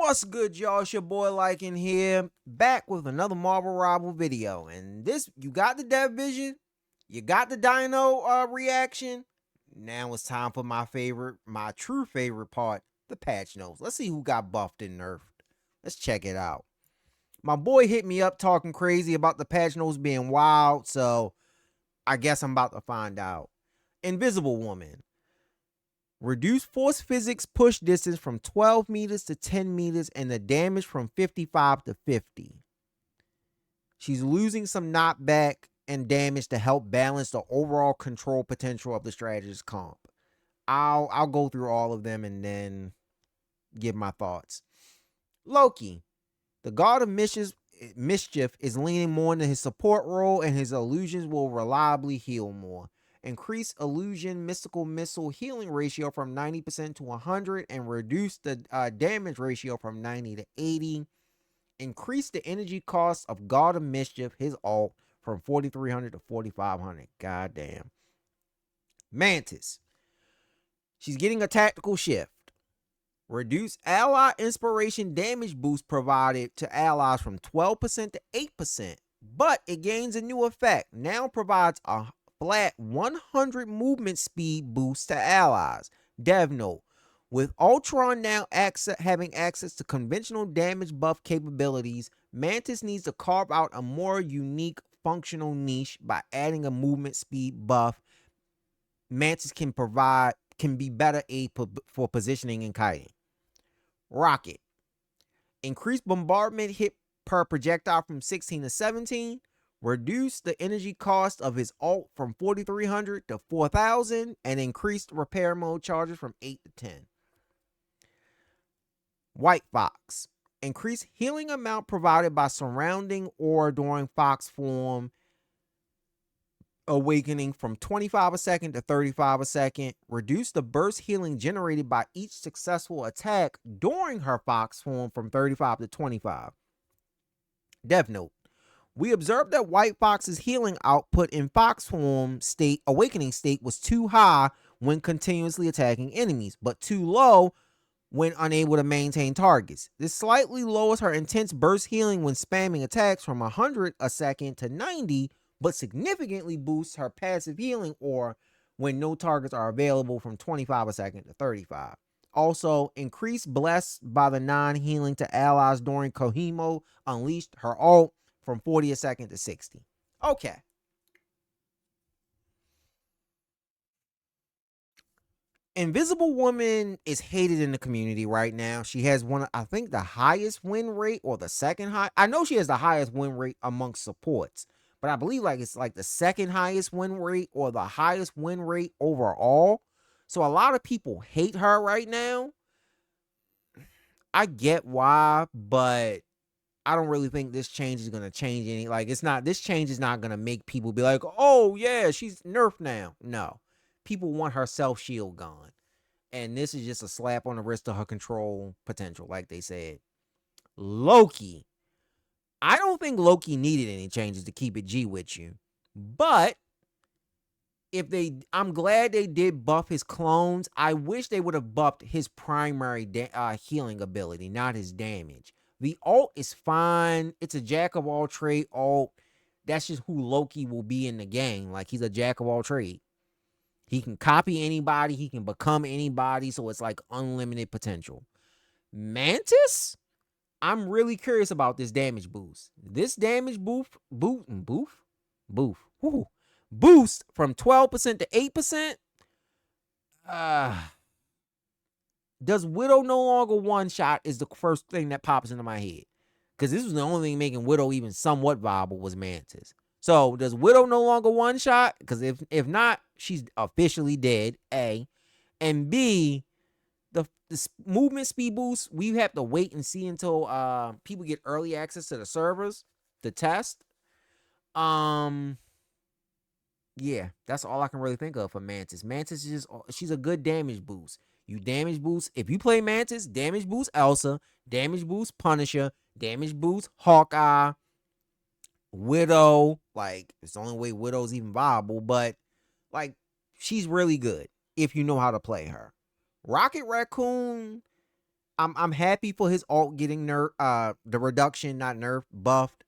What's good, y'all? It's your boy Lycan here, back with another Marvel Rival video. And this, you got the Dev Vision, you got the Dino reaction. Now it's time for my true favorite part, the patch notes. Let's see who got buffed and nerfed. Let's check it out. My boy hit me up talking crazy about the patch notes being wild, so I guess I'm about to find out. Invisible Woman. Reduce force physics push distance from 12 meters to 10 meters and the damage from 55 to 50. She's losing some knockback and damage to help balance the overall control potential of the strategist comp. I'll go through all of them and then give my thoughts. Loki, the god of mischief is leaning more into his support role, and his illusions will reliably heal more. Increase illusion mystical missile healing ratio from 90% to 100 and reduce the damage ratio from 90 to 80. Increase the energy cost of God of Mischief, his ult, from 4,300 to 4,500. Goddamn. Mantis. She's getting a tactical shift. Reduce ally inspiration damage boost provided to allies from 12% to 8%. But it gains a new effect. Now provides a flat 100 movement speed boost to allies. Dev note. With Ultron now having access to conventional damage buff capabilities, Mantis needs to carve out a more unique functional niche by adding a movement speed buff. Mantis can be better aid for positioning and kiting. Rocket. Increase bombardment hit per projectile from 16 to 17. Reduce the energy cost of his ult from 4,300 to 4,000 and increase repair mode charges from 8 to 10. White Fox. Increase healing amount provided by surrounding or during Fox form awakening from 25 a second to 35 a second. Reduce the burst healing generated by each successful attack during her Fox form from 35 to 25. Dev note. We observed that White Fox's healing output in Fox form awakening state was too high when continuously attacking enemies, but too low when unable to maintain targets. This slightly lowers her intense burst healing when spamming attacks from 100 a second to 90, but significantly boosts her passive healing or when no targets are available from 25 a second to 35. Also, increase blessed by the non-healing to allies during Kohimo unleashed her ult from 40 a second to 60. Okay. Invisible Woman is hated in the community right now. She has I think the highest win rate or the second high. I know she has the highest win rate amongst supports, but I believe it's like the second highest win rate or the highest win rate overall. So a lot of people hate her right now. I get why, but I don't really think this change is going to change any. This change is not going to make people be like, oh yeah, she's nerfed now. No, people want her self shield gone. And this is just a slap on the wrist to her control potential, like they said. Loki. I don't think Loki needed any changes to keep it G with you. But I'm glad they did buff his clones. I wish they would have buffed his primary healing ability, not his damage. The ult is fine. It's a jack of all trade ult. That's just who Loki will be in the game. Like, he's a jack of all trade. He can copy anybody. He can become anybody. So it's like unlimited potential. Mantis? I'm really curious about this damage boost. This damage boost from 12% to 8%. Does Widow no longer one shot is the first thing that pops into my head. Because this was the only thing making Widow even somewhat viable was Mantis. So does Widow no longer one shot? Because if not, she's officially dead, A. And B, the movement speed boost, we have to wait and see until people get early access to the servers to test. Yeah, that's all I can really think of for Mantis. Mantis is she's a good damage boost. You damage boost. If you play Mantis, damage boost Elsa, damage boost Punisher, damage boost Hawkeye, Widow. Like, it's the only way Widow's even viable, but like, she's really good if you know how to play her. Rocket Raccoon, I'm happy for his alt getting the reduction, not nerf, buffed.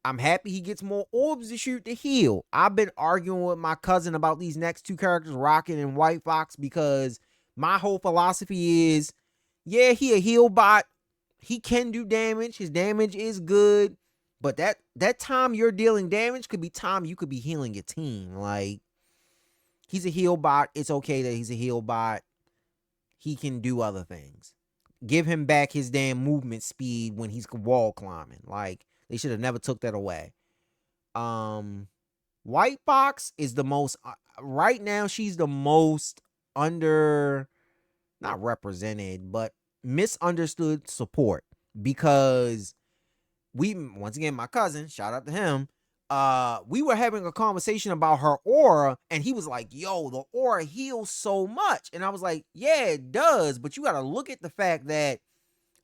I'm happy he gets more orbs to shoot to heal. I've been arguing with my cousin about these next two characters, Rocket and White Fox, because my whole philosophy is, yeah, he a heal bot. He can do damage. His damage is good. But that time you're dealing damage could be time you could be healing your team. Like, he's a heal bot. It's okay that he's a heal bot. He can do other things. Give him back his damn movement speed when he's wall climbing. Like, they should have never took that away. White Fox is the most right now. She's the most under, not represented, but misunderstood support, because we, once again, my cousin, shout out to him, we were having a conversation about her aura, and he was like, yo, the aura heals so much. And I was like, yeah, it does, but you got to look at the fact that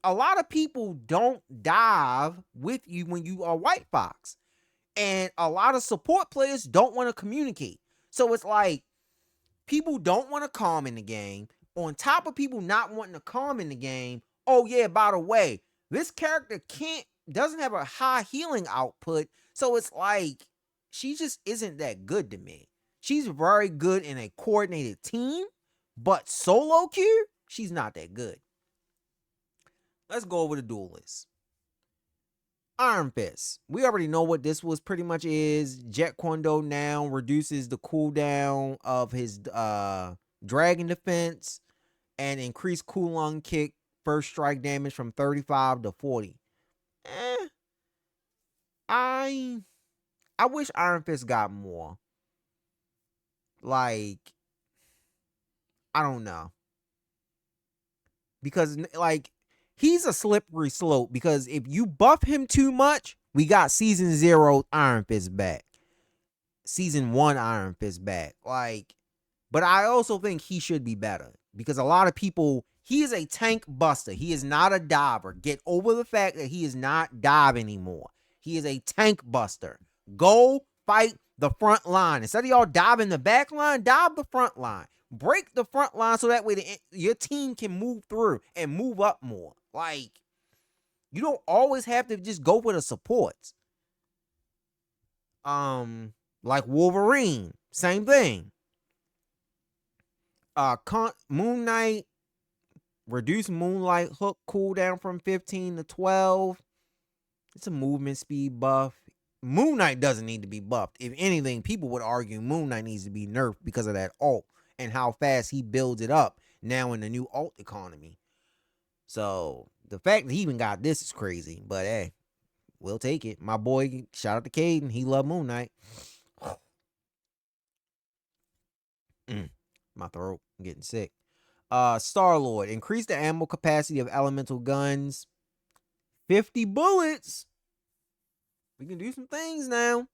a lot of people don't dive with you when you are White Fox, and a lot of support players don't want to communicate. So it's like, people don't want to calm in the game. On top of people not wanting to calm in the game, oh yeah, by the way, this character doesn't have a high healing output. So it's like, she just isn't that good to me. She's very good in a coordinated team, but solo queue, she's not that good. Let's go over the duel list. Iron Fist. We already know what this was pretty much is. Jet Kundo now reduces the cooldown of his dragon defense and increased cooldown kick first strike damage from 35 to 40. Eh, I wish Iron Fist got more. Like, I don't know. Because like, he's a slippery slope, because if you buff him too much, we got season 0 Iron Fist back. Season 1 Iron Fist back. Like, but I also think he should be better, because a lot of people, he is a tank buster. He is not a diver. Get over the fact that he is not dive anymore. He is a tank buster. Go fight the front line. Instead of y'all diving the back line, dive the front line. Break the front line so that way your team can move through and move up more. Like, you don't always have to just go for the supports. Like Wolverine, same thing. Moon Knight, reduce Moonlight hook cooldown from 15 to 12. It's a movement speed buff. Moon Knight doesn't need to be buffed. If anything, people would argue Moon Knight needs to be nerfed because of that ult and how fast he builds it up now in the new ult economy. So the fact that he even got this is crazy. But hey, we'll take it. My boy, shout out to Caden. He loved Moon Knight. My throat, I'm getting sick. Star-Lord, increase the ammo capacity of elemental guns. 50 bullets. We can do some things now.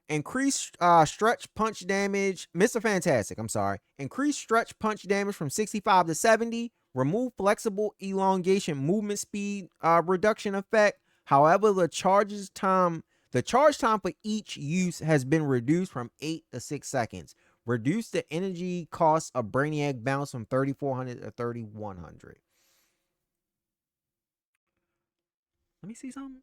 Increase stretch punch damage. Mr. Fantastic, I'm sorry. Increase stretch punch damage from 65 to 70. Remove flexible elongation movement speed reduction effect. However, the charge time for each use has been reduced from 8 to 6 seconds. Reduce the energy cost of Brainiac bounce from 3,400 to 3,100. Let me see something.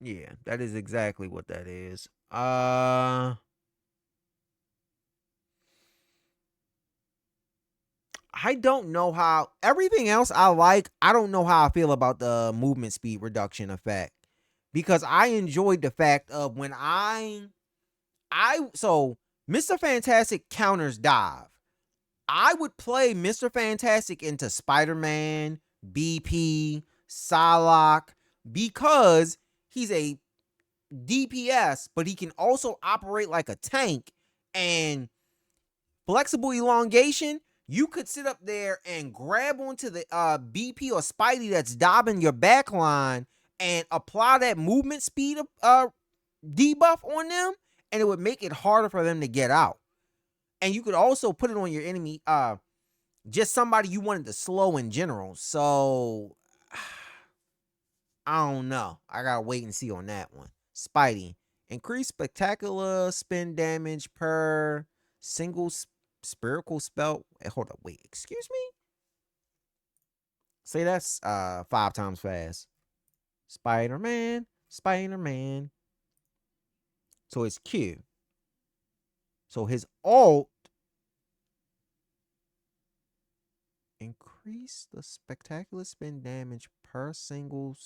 Yeah, that is exactly what that is. I don't know how everything else I like. I don't know how I feel about the movement speed reduction effect, because I enjoyed the fact of when so Mr. Fantastic counters dive. I would play Mr. Fantastic into Spider-Man, BP, Psylocke, because he's a DPS, but he can also operate like a tank. And flexible elongation, you could sit up there and grab onto the BP or Spidey that's dabbing your back line and apply that movement speed debuff on them, and it would make it harder for them to get out. And you could also put it on your enemy, just somebody you wanted to slow in general. So I don't know. I gotta wait and see on that one. Spidey, increase spectacular spin damage per single Spherical spell. Hold up, wait. Excuse me. Say that's 5 times fast. Spider-Man. Spider-Man. So it's Q. So his ult increase the spectacular spin damage per single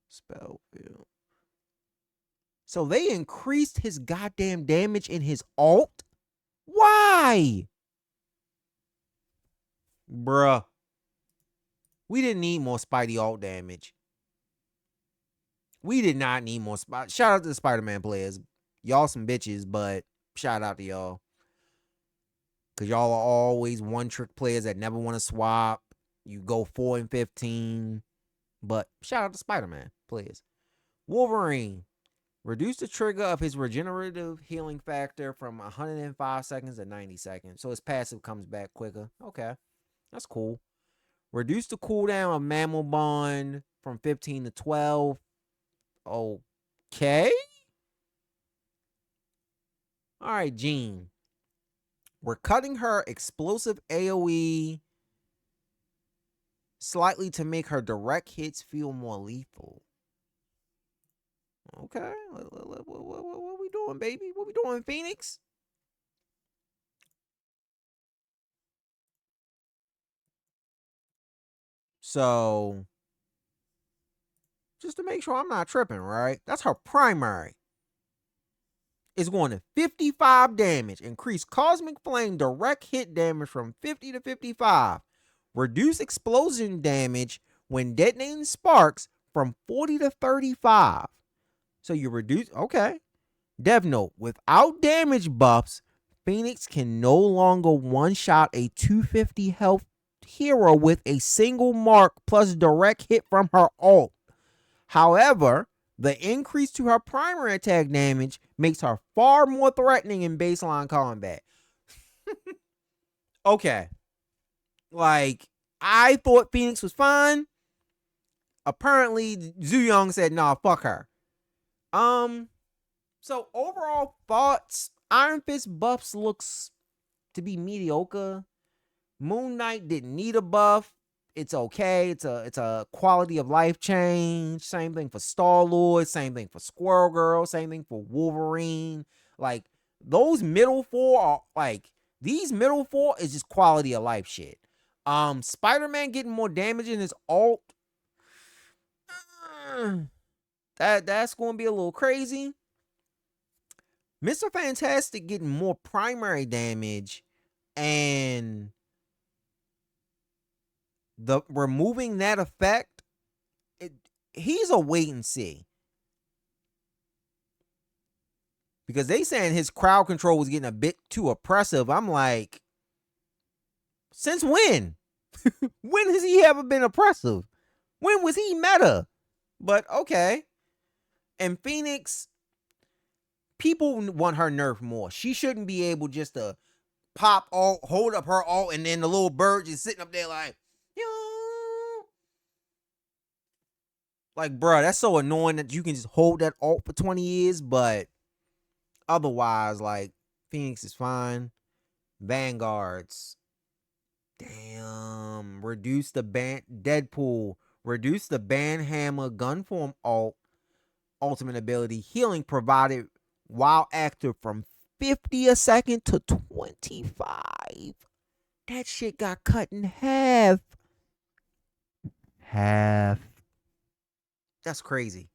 spell field. So they increased his goddamn damage in his ult? Why? Bruh. We didn't need more Spidey ult damage. We did not need more shout out to the Spider-Man players. Y'all some bitches, but shout out to y'all. Cause y'all are always one trick players that never want to swap. You go 4 and 15. But shout out to Spider-Man players. Wolverine. Reduce the trigger of his regenerative healing factor from 105 seconds to 90 seconds. So his passive comes back quicker. Okay. That's cool. Reduce the cooldown of Mammal Bond from 15 to 12. Okay. All right, Jean. We're cutting her explosive AoE slightly to make her direct hits feel more lethal. Okay. What we doing, baby? What we doing, Phoenix? So, just to make sure I'm not tripping, right? That's her primary. It's going to 55 damage. Increase Cosmic Flame direct hit damage from 50 to 55. Reduce explosion damage when detonating sparks from 40 to 35. So you reduce, okay. Dev note, without damage buffs, Phoenix can no longer one-shot a 250 health hero with a single mark plus direct hit from her ult. However, the increase to her primary attack damage makes her far more threatening in baseline combat. Okay. Like, I thought Phoenix was fine. Apparently, Zhu Young said, nah, fuck her. So overall thoughts, Iron Fist buffs looks to be mediocre. Moon Knight didn't need a buff. It's okay. It's a quality of life change. Same thing for Star-Lord. Same thing for Squirrel Girl. Same thing for Wolverine. Like, those middle four are like, these middle four is just quality of life shit. Spider-Man getting more damage in his ult. That's going to be a little crazy. Mr. Fantastic getting more primary damage and the removing that effect, he's a wait and see. Because they saying his crowd control was getting a bit too oppressive. I'm like, since when? When has he ever been oppressive? When was he meta? But okay. And Phoenix, people want her nerf more. She shouldn't be able just to pop all, hold up her alt, and then the little bird just sitting up there like, like, bruh, that's so annoying that you can just hold that alt for 20 years, but otherwise, like, Phoenix is fine. Vanguards. Damn. Reduce the Deadpool. Reduce the Banhammer Gunform alt. Ultimate ability. Healing provided while active from 50 a second to 25. That shit got cut in half. That's crazy.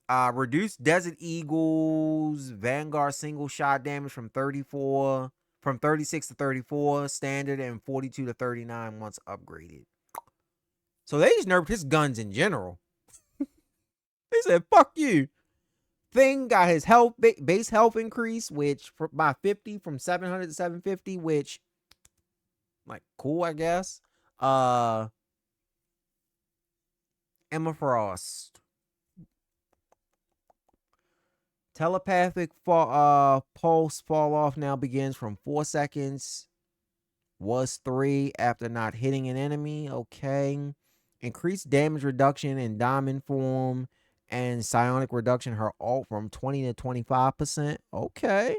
Reduce Desert Eagles Vanguard single shot damage from 36 to 34 standard and 42 to 39 once upgraded. So they just nerfed his guns in general. They said, fuck you. Thing got his health base health increase, which by 50 from 700 to 750, which, like, cool, I guess. Emma Frost. Telepathic pulse fall off now begins from 4 seconds. Was 3 after not hitting an enemy. Okay. Increased damage reduction in diamond form and psionic reduction her ult from 20 to 25%. Okay.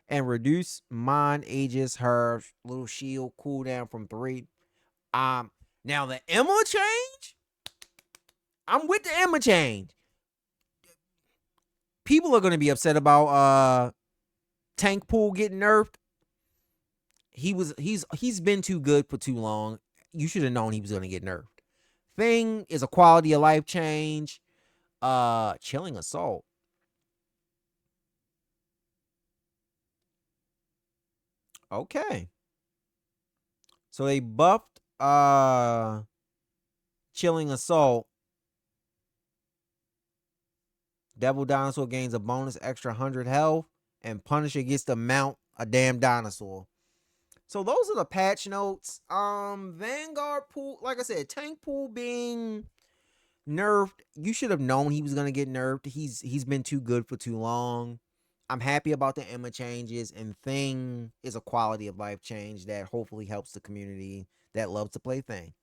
And reduce mine ages her little shield cooldown from 3. Now the Emma change, I'm with the Emma change. People are gonna be upset about Tank Pool getting nerfed. He's been too good for too long. You should have known he was gonna get nerfed. Thing is a quality of life change. Chilling Assault. Okay. So they buffed Chilling Assault. Devil Dinosaur gains a bonus extra 100 health, and Punisher gets to mount a damn dinosaur. So those are the patch notes. Vanguard Pool, like I said, Tank Pool being nerfed. You should have known he was gonna get nerfed. He's been too good for too long. I'm happy about the Emma changes, and Thing is a quality of life change that hopefully helps the community that loves to play Thing.